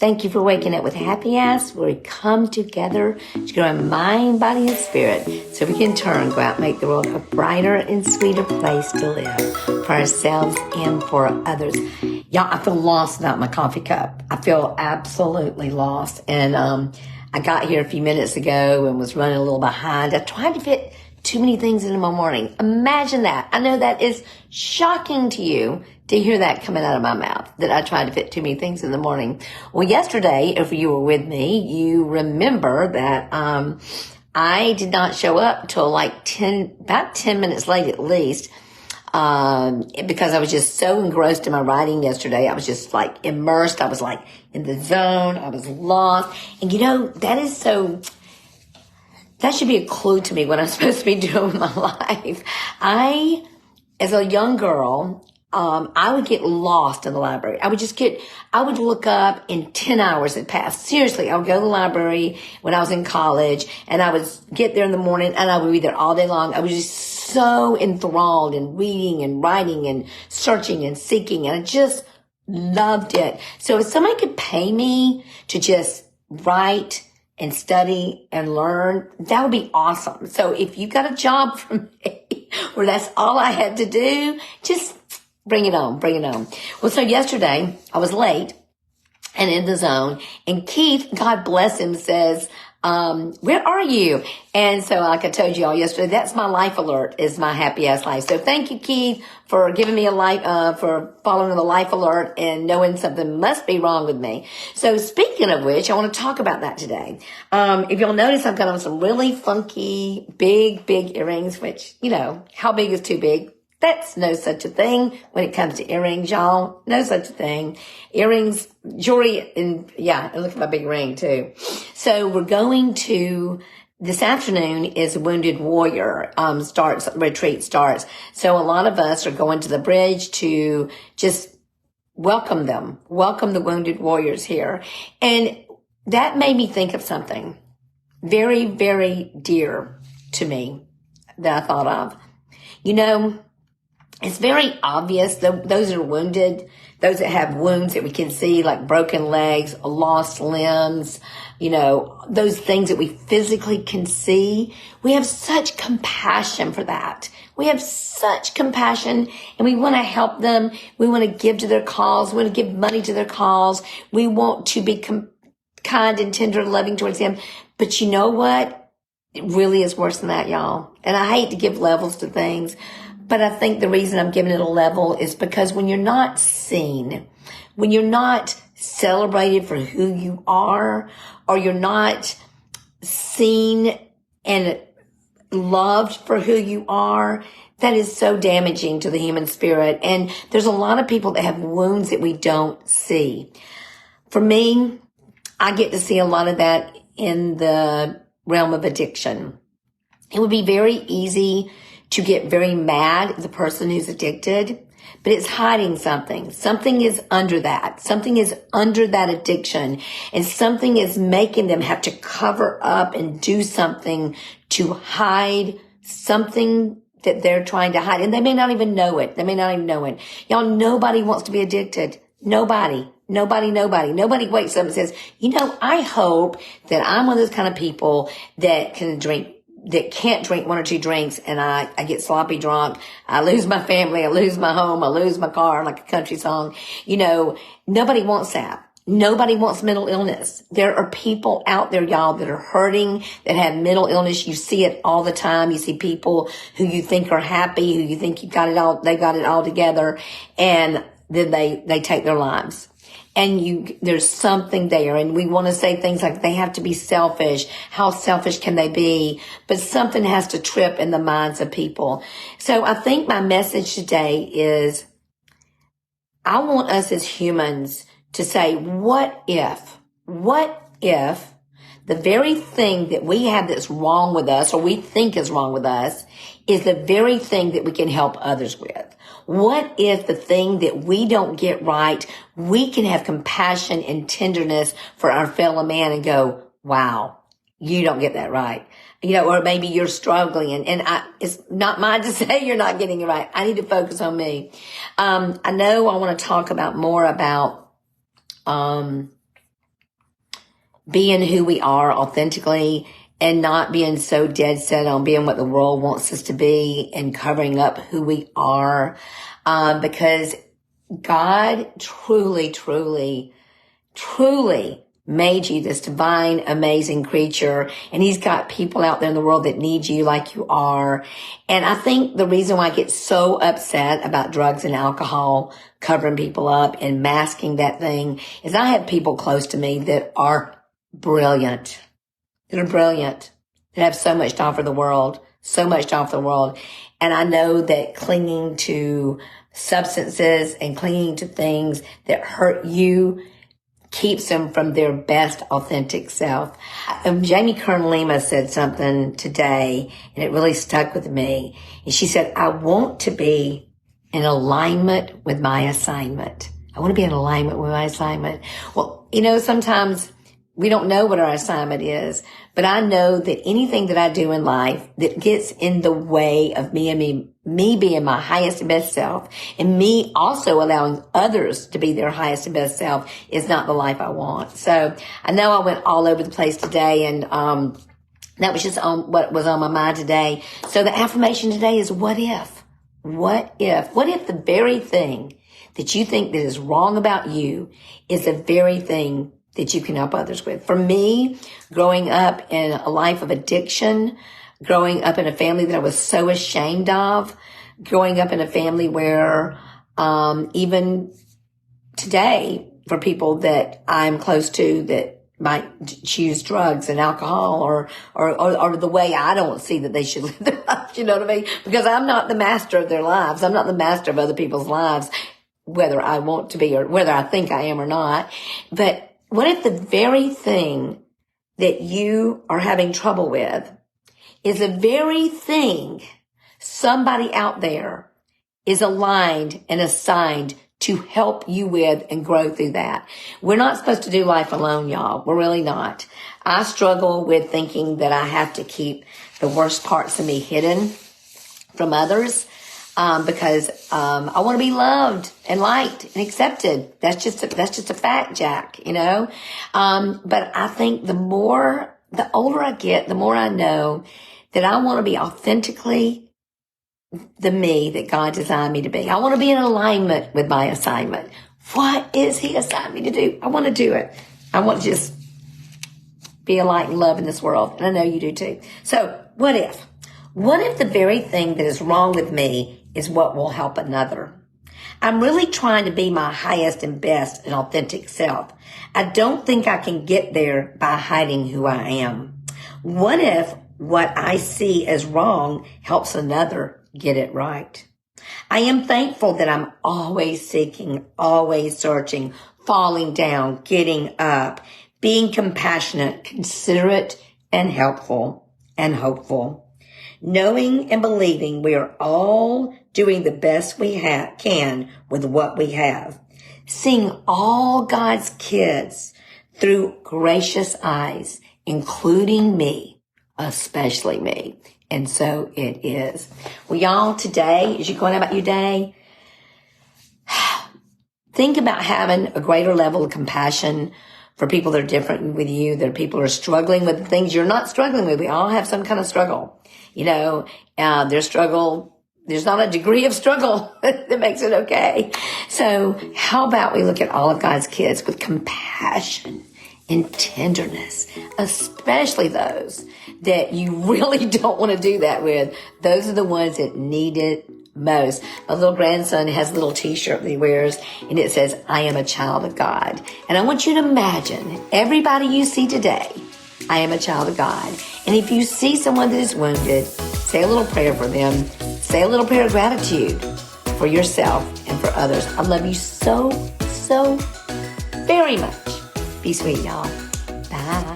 Thank you for waking up with Happy Ass, where we come together to grow in mind, body, and spirit so we can go out and make the world a brighter and sweeter place to live for ourselves and for others. Y'all, I feel lost without my coffee cup. I feel absolutely lost. And I got here a few minutes ago and was running a little behind. I tried to fit too many things into my morning. Imagine that. I know that is shocking to you to hear that coming out of my mouth, that I tried to fit too many things in the morning. Well, yesterday, if you were with me, you remember that I did not show up till like about 10 minutes late at least, because I was just so engrossed in my writing yesterday. I was just like immersed. I was like in the zone. I was lost. And you know, that should be a clue to me what I'm supposed to be doing with my life. As a young girl, I would get lost in the library. I would look up and 10 hours had passed. Seriously, I would go to the library when I was in college and I would get there in the morning and I would be there all day long. I was just so enthralled in reading and writing and searching and seeking, and I just loved it. So if somebody could pay me to just write and study and learn, that would be awesome. So if you got a job from me where that's all I had to do, just bring it on. Well, so yesterday I was late and in the zone, and Keith, God bless him, says, where are you? And so like I told you all yesterday, that's my life alert, is my happy ass life. So thank you, Keith, for giving me a life, for following the life alert and knowing something must be wrong with me. So speaking of which, I want to talk about that today. If you'll notice, I've got on some really funky, big earrings, which, you know, how big is too big? That's no such a thing when it comes to earrings, y'all. No such a thing. Earrings, jewelry, and look at my big ring too. So we're going to, this afternoon is Wounded Warrior, retreat starts. So a lot of us are going to the bridge to just welcome them, welcome the Wounded Warriors here. And that made me think of something very, very dear to me that I thought of. You know, it's very obvious that those that are wounded, those that have wounds that we can see, like broken legs, lost limbs, you know, those things that we physically can see. We have such compassion for that. We have such compassion, and we want to help them. We want to give to their cause. We want to give money to their cause. We want to be kind and tender and loving towards them. But you know what? It really is worse than that, y'all. And I hate to give levels to things, but I think the reason I'm giving it a level is because when you're not seen, when you're not celebrated for who you are, or you're not seen and loved for who you are, that is so damaging to the human spirit. And there's a lot of people that have wounds that we don't see. For me, I get to see a lot of that in the realm of addiction. It would be very easy to get very mad at the person who's addicted, but it's hiding something. Something is under that. Something is under that addiction, and something is making them have to cover up and do something to hide something that they're trying to hide. And they may not even know it. Y'all, nobody wants to be addicted. Nobody wakes up and says, you know, I hope that I'm one of those kind of people that can't drink one or two drinks and I get sloppy drunk. I lose my family. I lose my home. I lose my car, like a country song. You know, nobody wants that. Nobody wants mental illness. There are people out there, y'all, that are hurting, that have mental illness. You see it all the time. You see people who you think are happy, who you think they got it all together, and then they take their lives. And there's something there, and we want to say things like they have to be selfish. How selfish can they be? But something has to trip in the minds of people. So I think my message today is, I want us as humans to say, what if the very thing that we have that's wrong with us, or we think is wrong with us, is the very thing that we can help others with? What if the thing that we don't get right, we can have compassion and tenderness for our fellow man and go, wow, you don't get that right. You know, or maybe you're struggling, and it's not mine to say you're not getting it right. I need to focus on me. I know I want to talk more about being who we are authentically and not being so dead set on being what the world wants us to be and covering up who we are. Because God truly, truly, truly made you this divine, amazing creature. And he's got people out there in the world that need you like you are. And I think the reason why I get so upset about drugs and alcohol covering people up and masking that thing is I have people close to me that are brilliant. That are brilliant. That have so much to offer the world. So much to offer the world. And I know that clinging to substances and clinging to things that hurt you keeps them from their best authentic self. Jamie Kern Lima said something today, and it really stuck with me. And she said, I want to be in alignment with my assignment. I want to be in alignment with my assignment. Well, sometimes we don't know what our assignment is, but I know that anything that I do in life that gets in the way of me being my highest and best self and me also allowing others to be their highest and best self is not the life I want. So I know I went all over the place today, and that was just on what was on my mind today. So the affirmation today is what if? What if? What if the very thing that you think that is wrong about you is the very thing that you can help others with? For me, growing up in a life of addiction, growing up in a family that I was so ashamed of, growing up in a family where even today, for people that I'm close to that might choose drugs and alcohol or the way I don't see that they should live their lives, you know what I mean? Because I'm not the master of their lives. I'm not the master of other people's lives, whether I want to be or whether I think I am or not. But what if the very thing that you are having trouble with is the very thing somebody out there is aligned and assigned to help you with and grow through that? We're not supposed to do life alone, y'all. We're really not. I struggle with thinking that I have to keep the worst parts of me hidden from others. Because I want to be loved and liked and accepted. That's just a fact, Jack, But I think the older I get, the more I know that I want to be authentically the me that God designed me to be. I want to be in alignment with my assignment. What is he assigned me to do? I want to do it. I want to just be a light and love in this world. And I know you do too. So what if? What if the very thing that is wrong with me is what will help another? I'm really trying to be my highest and best and authentic self. I don't think I can get there by hiding who I am. What if what I see as wrong helps another get it right? I am thankful that I'm always seeking, always searching, falling down, getting up, being compassionate, considerate, and helpful and hopeful. Knowing and believing we are all doing the best we can with what we have. Seeing all God's kids through gracious eyes, including me, especially me. And so it is. Well, y'all, today, as you're going about your day, think about having a greater level of compassion for people that are different with you, that people are struggling with the things you're not struggling with. We all have some kind of struggle. Their struggle, there's not a degree of struggle that makes it okay. So how about we look at all of God's kids with compassion and tenderness, especially those that you really don't want to do that with. Those are the ones that need it most. My little grandson has a little t-shirt that he wears, and it says, I am a child of God. And I want you to imagine everybody you see today, I am a child of God. And if you see someone that is wounded, say a little prayer for them. Say a little prayer of gratitude for yourself and for others. I love you so, so very much. Be sweet, y'all. Bye.